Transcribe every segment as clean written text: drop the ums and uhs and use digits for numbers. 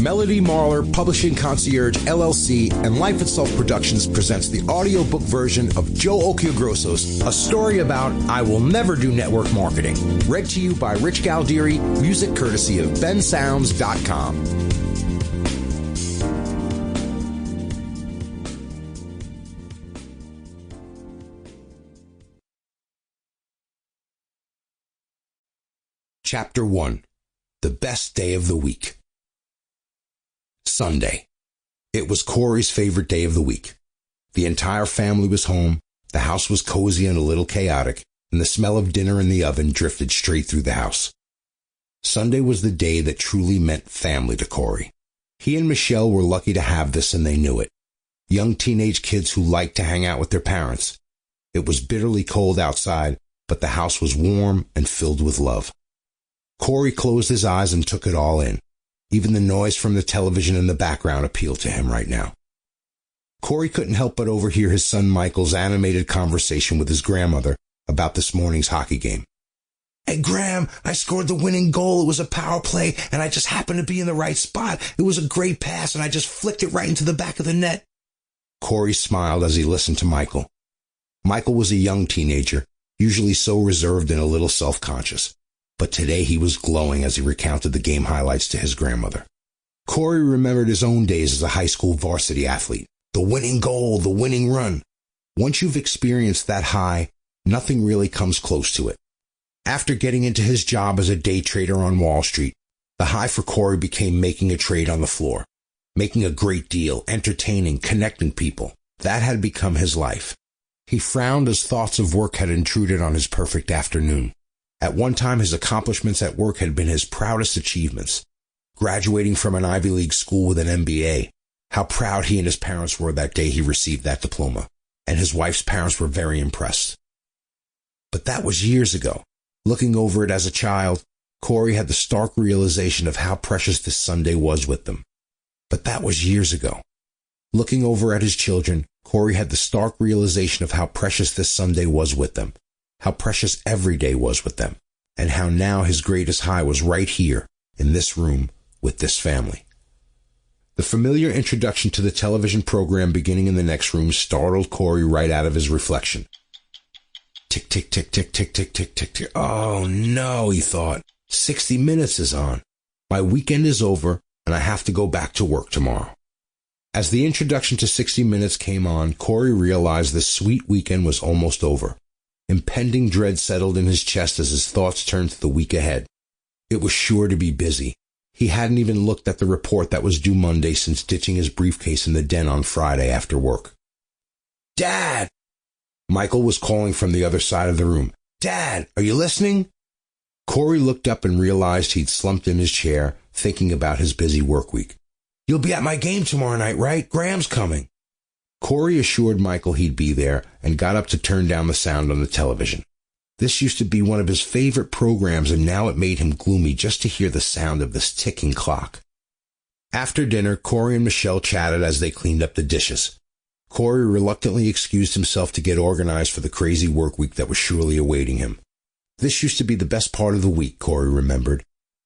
Melody Marler, Publishing Concierge, LLC, and Life Itself Productions presents the audiobook version of Joe Occhiogrosso's A Story About I Will Never Do Network Marketing. Read to you by Rich Galdieri, music courtesy of bensounds.com. Chapter 1. The Best Day of the Week. Sunday. It was Corey's favorite day of the week. The entire family was home, the house was cozy and a little chaotic, and the smell of dinner in the oven drifted straight through the house. Sunday was the day that truly meant family to Corey. He and Michelle were lucky to have this, and they knew it. Young teenage kids who liked to hang out with their parents. It was bitterly cold outside, but the house was warm and filled with love. Corey closed his eyes and took it all in. Even the noise from the television in the background appealed to him right now. Corey couldn't help but overhear his son Michael's animated conversation with his grandmother about this morning's hockey game. "Hey, Graham, I scored the winning goal. It was a power play, and I just happened to be in the right spot. It was a great pass, and I just flicked it right into the back of the net." Corey smiled as he listened to Michael. Michael was a young teenager, usually so reserved and a little self-conscious. But today he was glowing as he recounted the game highlights to his grandmother. Corey remembered his own days as a high school varsity athlete. The winning goal, the winning run. Once you've experienced that high, nothing really comes close to it. After getting into his job as a day trader on Wall Street, the high for Corey became making a trade on the floor. Making a great deal, entertaining, connecting people. That had become his life. He frowned as thoughts of work had intruded on his perfect afternoon. At one time, his accomplishments at work had been his proudest achievements. Graduating from an Ivy League school with an MBA. How proud he and his parents were that day he received that diploma. And his wife's parents were very impressed. But that was years ago. Looking over it as a child, Corey had the stark realization of how precious this Sunday was with them. But that was years ago. Looking over at his children, Corey had the stark realization of how precious this Sunday was with them. How precious every day was with them, and how now his greatest high was right here, in this room, with this family. The familiar introduction to the television program beginning in the next room startled Corey right out of his reflection. Tick, tick, tick, tick, tick, tick, tick, tick, tick. Oh no, he thought. 60 Minutes is on. My weekend is over, and I have to go back to work tomorrow. As the introduction to 60 Minutes came on, Corey realized this sweet weekend was almost over. Impending dread settled in his chest as his thoughts turned to the week ahead. It was sure to be busy. He hadn't even looked at the report that was due Monday since ditching his briefcase in the den on Friday after work. "Dad!" Michael was calling from the other side of the room. "Dad, are you listening?" Corey looked up and realized he'd slumped in his chair, thinking about his busy work week. "You'll be at my game tomorrow night, right? Graham's coming." Corey assured Michael he'd be there and got up to turn down the sound on the television. This used to be one of his favorite programs, and now it made him gloomy just to hear the sound of this ticking clock. After dinner, Corey and Michelle chatted as they cleaned up the dishes. Corey reluctantly excused himself to get organized for the crazy work week that was surely awaiting him. This used to be the best part of the week, Corey remembered.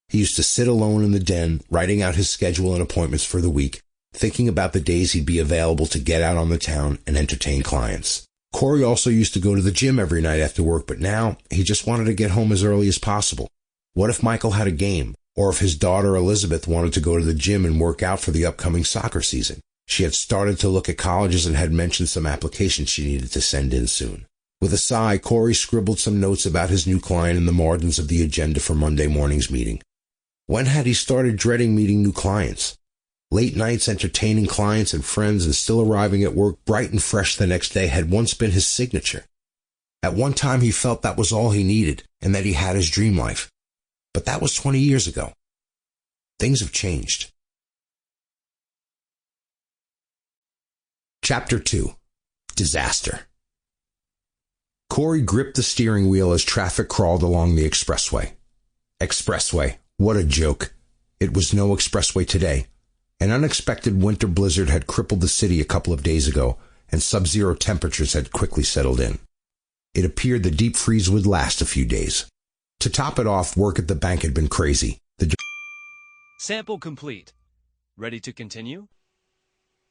He used to sit alone in the den, writing out his schedule and appointments for the week, thinking about the days he'd be available to get out on the town and entertain clients. Corey also used to go to the gym every night after work, but now he just wanted to get home as early as possible. What if Michael had a game? Or if his daughter Elizabeth wanted to go to the gym and work out for the upcoming soccer season? She had started to look at colleges and had mentioned some applications she needed to send in soon. With a sigh, Corey scribbled some notes about his new client in the margins of the agenda for Monday morning's meeting. When had he started dreading meeting new clients? Late nights entertaining clients and friends and still arriving at work bright and fresh the next day had once been his signature. At one time he felt that was all he needed and that he had his dream life. But that was 20 years ago. Things have changed. Chapter 2. Disaster. Corey gripped the steering wheel as traffic crawled along the expressway. Expressway. What a joke. It was no expressway today. An unexpected winter blizzard had crippled the city a couple of days ago, and sub-zero temperatures had quickly settled in. It appeared the deep freeze would last a few days. To top it off, work at the bank had been crazy. Sample complete. Ready to continue?